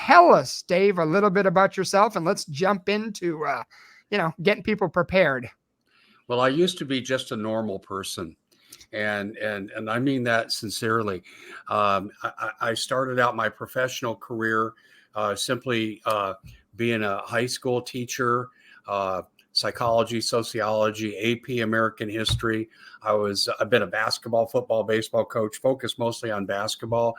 tell us, Dave, a little bit about yourself, and let's jump into, getting people prepared. Well, I used to be just a normal person. And I mean that sincerely. I started out my professional career simply being a high school teacher, psychology, sociology, AP American history. I've been a basketball, football, baseball coach, focused mostly on basketball.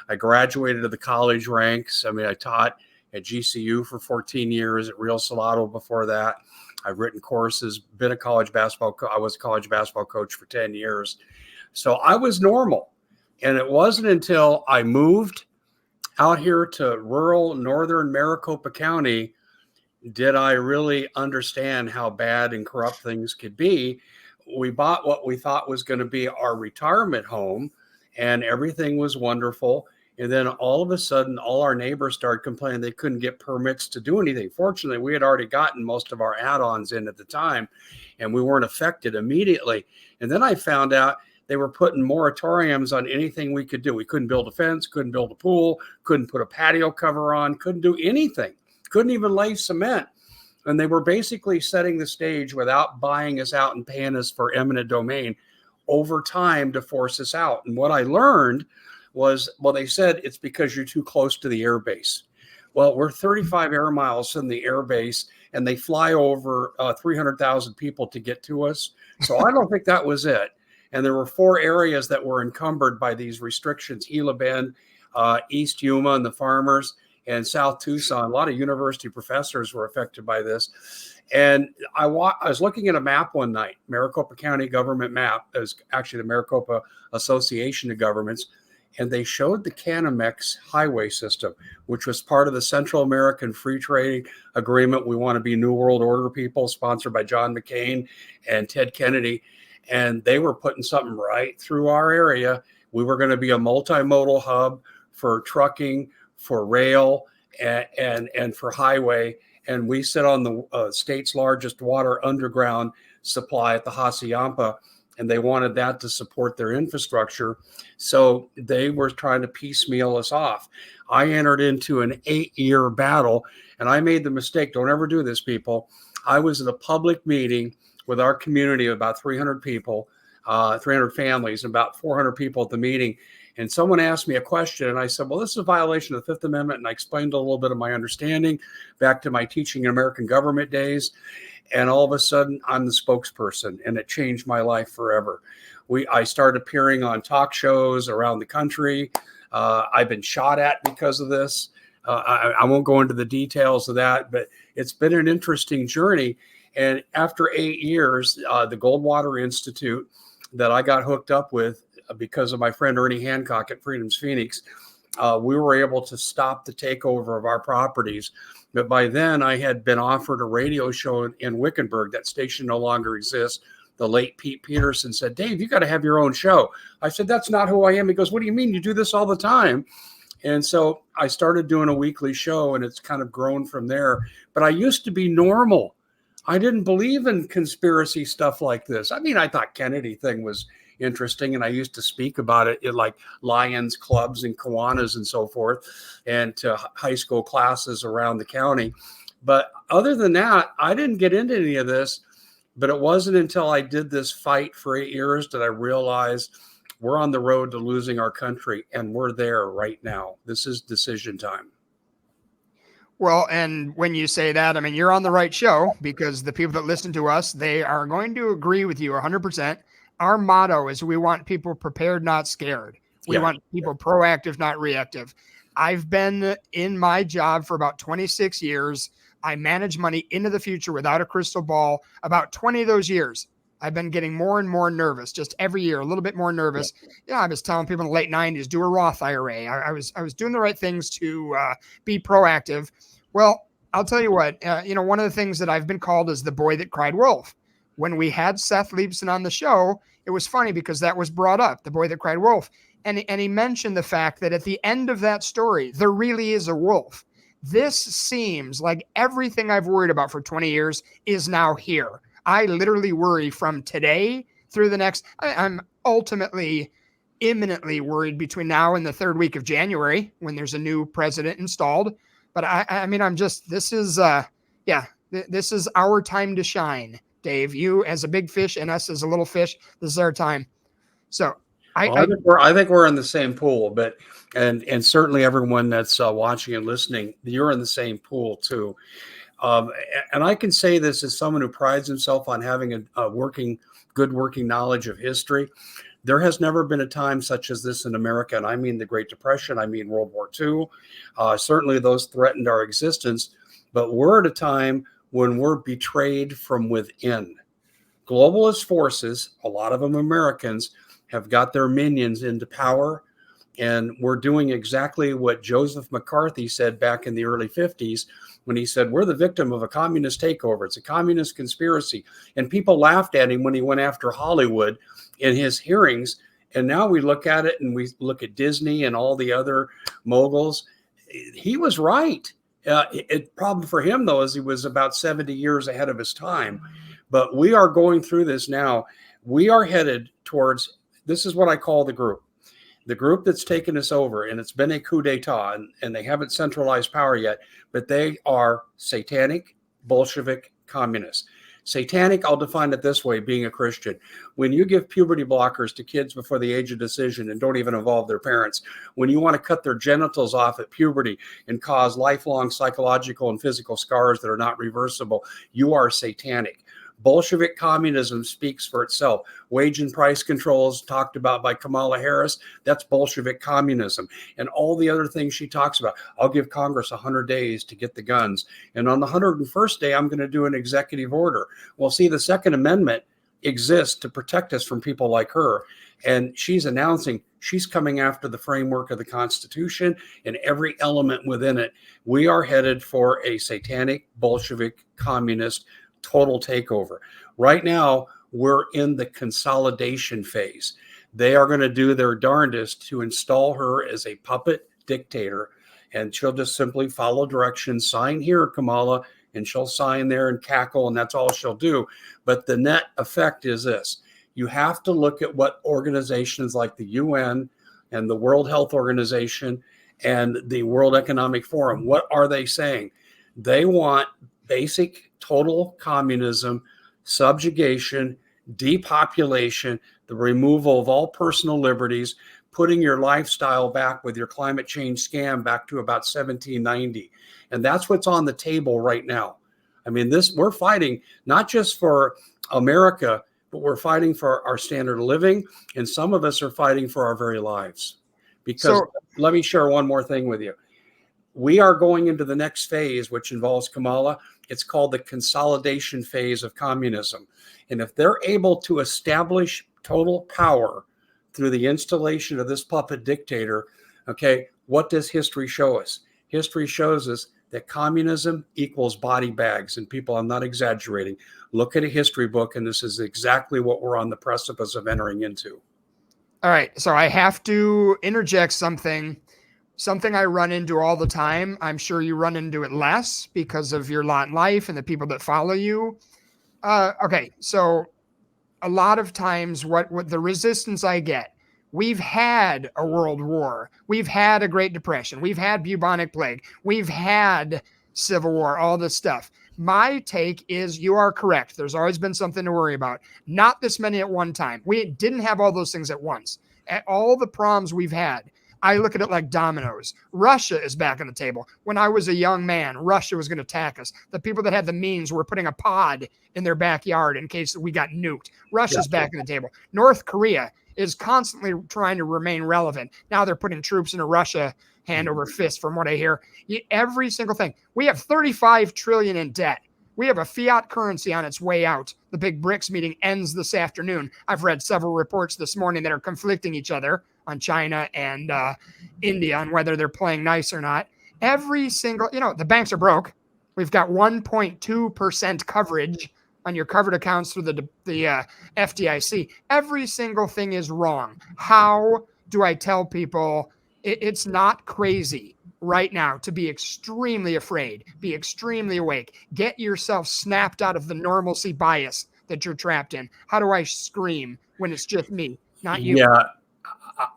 I graduated to the college ranks. I mean, I taught at GCU for 14 years, at Real Salado before that. I've written courses, been a college basketball I was a college basketball coach for 10 years. So I was normal. And it wasn't until I moved out here to rural northern Maricopa County did I really understand how bad and corrupt things could be. We bought what we thought was going to be our retirement home, and everything was wonderful. And then all of a sudden, all our neighbors started complaining they couldn't get permits to do anything. Fortunately, we had already gotten most of our add-ons in at the time, and we weren't affected immediately. And then I found out they were putting moratoriums on anything we could do. We couldn't build a fence, couldn't build a pool, couldn't put a patio cover on, couldn't do anything, couldn't even lay cement. And they were basically setting the stage without buying us out and paying us for eminent domain over time to force us out. And what I learned was, well, they said it's because you're too close to the air base. Well, we're 35 air miles from the air base, and they fly over 300,000 people to get to us. So I don't think that was it. And there were 4 areas that were encumbered by these restrictions: Gila Bend, East Yuma and the farmers, and South Tucson. A lot of university professors were affected by this. And I was looking at a map one night, Maricopa County government map. It was actually the Maricopa Association of Governments. And they showed the Canamex highway system, which was part of the Central American Free Trade Agreement. We want to be New World Order people, sponsored by John McCain and Ted Kennedy. And they were putting something right through our area. We were going to be a multimodal hub for trucking, for rail, and for highway. And we sit on the state's largest water underground supply at the Hassayampa, and they wanted that to support their infrastructure. So they were trying to piecemeal us off. I entered into an 8-year battle, and I made the mistake. Don't ever do this, people. I was at a public meeting with our community of about 300 people, 300 families, and about 400 people at the meeting. And someone asked me a question, and I said, well, this is a violation of the Fifth Amendment. And I explained a little bit of my understanding back to my teaching in American government days. And all of a sudden, I'm the spokesperson, and it changed my life forever. I started appearing on talk shows around the country. I've been shot at because of this. I won't go into the details of that, but it's been an interesting journey. And after 8 years, the Goldwater Institute that I got hooked up with because of my friend Ernie Hancock at Freedom's Phoenix, we were able to stop the takeover of our properties. But by then, I had been offered a radio show in Wickenburg. That station no longer exists. The late Pete Peterson said, Dave, you got to have your own show. I said, that's not who I am. He goes, what do you mean? You do this all the time. And so I started doing a weekly show, and it's kind of grown from there. But I used to be normal. I didn't believe in conspiracy stuff like this. I mean, I thought Kennedy thing was interesting, and I used to speak about it in like Lions clubs and Kiwanis and so forth, and to high school classes around the county. But other than that, I didn't get into any of this. But it wasn't until I did this fight for 8 years that I realized we're on the road to losing our country, and we're there right now. This is decision time. Well, and when you say that, I mean, you're on the right show, because the people that listen to us, they are going to agree with you 100%. Our motto is we want people prepared, not scared. We want people proactive, not reactive. I've been in my job for about 26 years. I manage money into the future without a crystal ball. About 20 of those years, I've been getting more and more nervous, just every year, a little bit more nervous. I was telling people in the late 90s, do a Roth IRA. I was doing the right things to be proactive. Well, I'll tell you what, one of the things that I've been called is the boy that cried wolf. When we had Seth Leibson on the show, it was funny because that was brought up, the boy that cried wolf. And he mentioned the fact that at the end of that story, there really is a wolf. This seems like everything I've worried about for 20 years is now here. I literally worry from today through the next, I'm ultimately, imminently worried between now and the 3rd week of January when there's a new president installed. But I mean, this is, this is our time to shine, Dave. You as a big fish and us as a little fish, this is our time. So Well, I think we're in the same pool, but and certainly everyone that's watching and listening, you're in the same pool too. And I can say this as someone who prides himself on having a good working knowledge of history. There has never been a time such as this in America, and I mean the Great Depression, I mean World War II. Certainly those threatened our existence, but we're at a time when we're betrayed from within. Globalist forces, a lot of them Americans, have got their minions into power, and we're doing exactly what Joseph McCarthy said back in the early 50s when he said, we're the victim of a communist takeover. It's a communist conspiracy. And people laughed at him when he went after Hollywood in his hearings. And now we look at it and we look at Disney and all the other moguls. He was right. Problem for him, though, is he was about 70 years ahead of his time. But we are going through this now. We are headed towards, this is what I call the group that's taken us over, and it's been a coup d'etat, and they haven't centralized power yet, but they are satanic, Bolshevik, communists. Satanic, I'll define it this way, being a Christian. When you give puberty blockers to kids before the age of decision and don't even involve their parents, when you want to cut their genitals off at puberty and cause lifelong psychological and physical scars that are not reversible, you are satanic. Bolshevik communism speaks for itself. Wage and price controls talked about by Kamala Harris, that's Bolshevik communism. And all the other things she talks about. I'll give Congress 100 days to get the guns. And on the 101st day, I'm going to do an executive order. Well, see, the Second Amendment exists to protect us from people like her. And she's announcing she's coming after the framework of the Constitution and every element within it. We are headed for a satanic, Bolshevik, communist total takeover. Right now, we're in the consolidation phase. They are going to do their darndest to install her as a puppet dictator, and she'll just simply follow directions. Sign here, Kamala, and she'll sign there and cackle, and that's all she'll do. But the net effect is this. You have to look at what organizations like the UN and the World Health Organization and the World Economic Forum, what are they saying? They want basic total communism, subjugation, depopulation, the removal of all personal liberties, putting your lifestyle back with your climate change scam back to about 1790. And that's what's on the table right now. I mean, we're fighting not just for America, but we're fighting for our standard of living. And some of us are fighting for our very lives. Because let me share one more thing with you. We are going into the next phase, which involves Kamala. It's called the consolidation phase of communism. And if they're able to establish total power through the installation of this puppet dictator, okay, what does history show us? History shows us that communism equals body bags. And people, I'm not exaggerating. Look at a history book, and this is exactly what we're on the precipice of entering into. All right. So I have to interject something I run into all the time. I'm sure you run into it less because of your lot in life and the people that follow you. Okay. So a lot of times what the resistance I get, we've had a world war. We've had a Great Depression. We've had bubonic plague. We've had civil war, all this stuff. My take is you are correct. There's always been something to worry about. Not this many at one time. We didn't have all those things at once. At all the problems we've had, I look at it like dominoes. Russia is back on the table. When I was a young man, Russia was going to attack us. The people that had the means were putting a pod in their backyard in case we got nuked. Russia's back on the table. North Korea is constantly trying to remain relevant. Now they're putting troops into Russia hand over fist, from what I hear. Every single thing. We have $35 trillion in debt. We have a fiat currency on its way out. The big BRICS meeting ends this afternoon. I've read several reports this morning that are conflicting each other on China and India on whether they're playing nice or not. Every single, the banks are broke. We've got 1.2% coverage on your covered accounts through the FDIC. Every single thing is wrong. How do I tell people it's not crazy right now to be extremely afraid, be extremely awake, get yourself snapped out of the normalcy bias that you're trapped in? How do I scream when it's just me, not you? Yeah.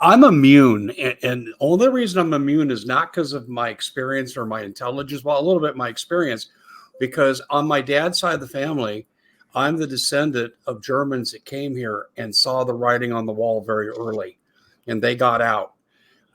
I'm immune. And the only reason I'm immune is not because of my experience or my intelligence. Well, a little bit my experience, because on my dad's side of the family, I'm the descendant of Germans that came here and saw the writing on the wall very early, and they got out.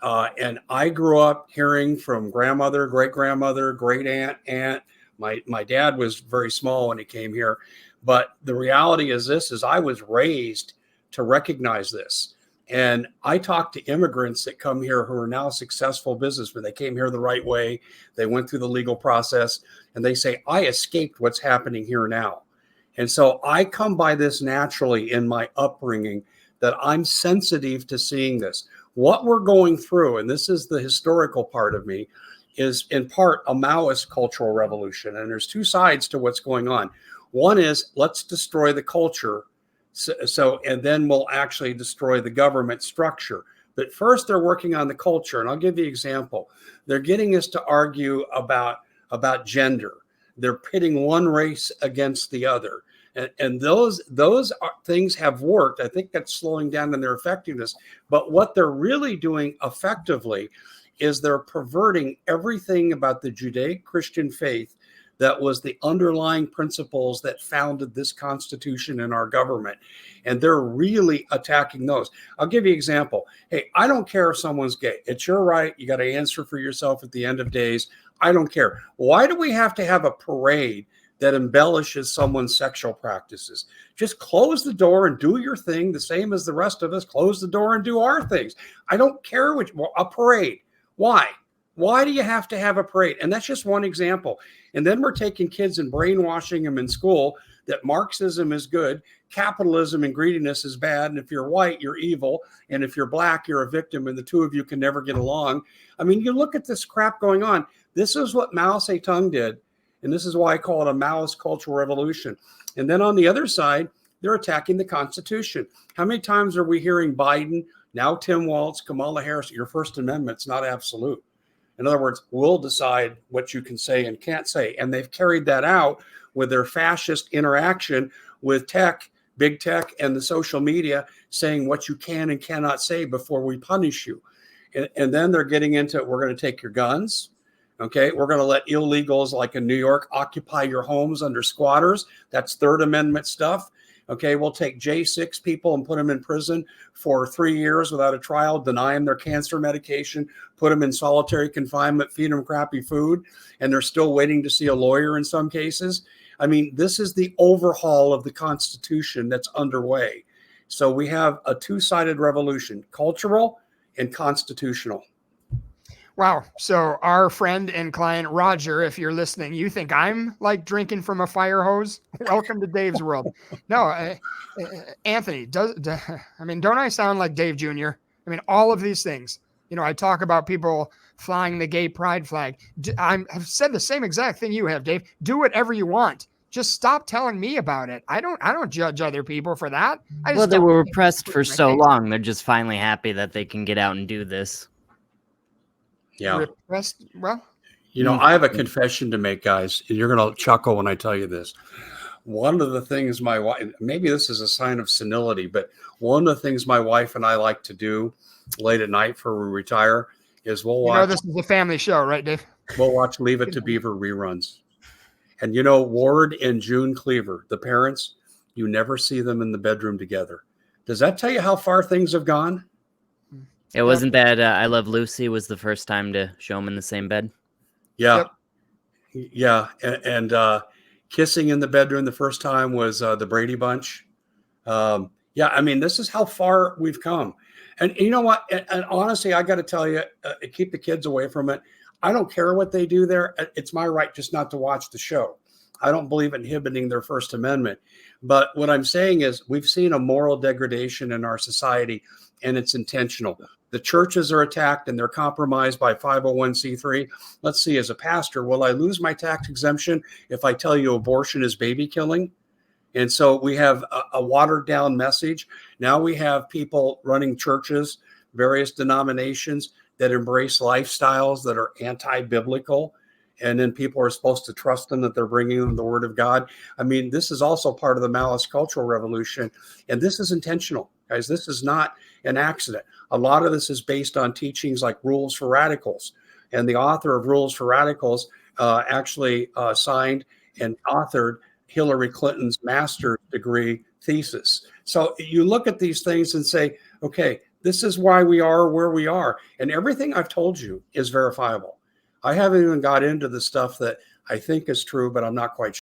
And I grew up hearing from grandmother, great grandmother, great aunt. My dad was very small when he came here, but the reality is this: is I was raised to recognize this. And I talk to immigrants that come here who are now successful businessmen. They came here the right way. They went through the legal process, and they say, I escaped what's happening here now. And so I come by this naturally in my upbringing, that I'm sensitive to seeing this. What we're going through, and this is the historical part of me, is in part a Maoist cultural revolution. And there's two sides to what's going on. One is, let's destroy the culture. So and then we'll actually destroy the government structure. But first, they're working on the culture. And I'll give you an example. They're getting us to argue about gender. They're pitting one race against the other. And those things have worked. I think that's slowing down in their effectiveness. But what they're really doing effectively is they're perverting everything about the Judeo-Christian faith that was the underlying principles that founded this Constitution and our government. And they're really attacking those. I'll give you an example. Hey, I don't care if someone's gay. It's your right. You got to answer for yourself at the end of days. I don't care. Why do we have to have a parade that embellishes someone's sexual practices? Just close the door and do your thing, the same as the rest of us. Close the door and do our things. I don't care a parade. Why? Why do you have to have a parade? And that's just one example. And then we're taking kids and brainwashing them in school that Marxism is good, capitalism and greediness is bad, and if you're white, you're evil, and if you're black, you're a victim, and the two of you can never get along. I mean, you look at this crap going on. This is what Mao Zedong did, and this is why I call it a Maoist cultural revolution. And then on the other side, they're attacking the Constitution. How many times are we hearing Biden, now Tim Walz, Kamala Harris, your First Amendment's not absolute? In other words, we'll decide what you can say and can't say. And they've carried that out with their fascist interaction with tech, big tech, and the social media, saying what you can and cannot say before we punish you. And then they're getting into, we're going to take your guns. Okay, we're going to let illegals like in New York occupy your homes under squatters. That's Third Amendment stuff. Okay, we'll take J6 people and put them in prison for 3 years without a trial, deny them their cancer medication, put them in solitary confinement, feed them crappy food, and they're still waiting to see a lawyer in some cases. I mean, this is the overhaul of the Constitution that's underway. So we have a two-sided revolution, cultural and constitutional. Wow. So our friend and client, Roger, if you're listening, you think I'm like drinking from a fire hose? Welcome to Dave's world. No, Anthony, don't I sound like Dave Jr.? I mean, all of these things, I talk about people flying the gay pride flag. I've said the same exact thing you have, Dave. Do whatever you want. Just stop telling me about it. I don't judge other people for that. Well, they were repressed for so long. They're just finally happy that they can get out and do this. Yeah. Repressed. Well, I have a confession to make, guys, and you're going to chuckle when I tell you this. One of the things my wife, maybe this is a sign of senility, but one of the things my wife and I like to do late at night before we retire is we'll watch. This is a family show, right, Dave? We'll watch Leave It to Beaver reruns. And Ward and June Cleaver, the parents, you never see them in the bedroom together. Does that tell you how far things have gone? It wasn't that I Love Lucy was the first time to show them in the same bed? Yeah. Yep. Yeah. And kissing in the bedroom the first time was the Brady Bunch. This is how far we've come. And you know what? And honestly, I got to tell you, keep the kids away from it. I don't care what they do there. It's my right just not to watch the show. I don't believe in inhibiting their First Amendment. But what I'm saying is we've seen a moral degradation in our society, and it's intentional. The churches are attacked and they're compromised by 501c3. Let's see, as a pastor, will I lose my tax exemption if I tell you abortion is baby killing? And so we have a watered down message. Now we have people running churches, various denominations that embrace lifestyles that are anti-biblical. And then people are supposed to trust them that they're bringing them the word of God. I mean, this is also part of the Maoist cultural revolution. And this is intentional, guys. This is not an accident. A lot of this is based on teachings like Rules for Radicals. And the author of Rules for Radicals actually signed and authored Hillary Clinton's master's degree thesis. So you look at these things and say, okay, this is why we are where we are. And everything I've told you is verifiable. I haven't even got into the stuff that I think is true, but I'm not quite sure.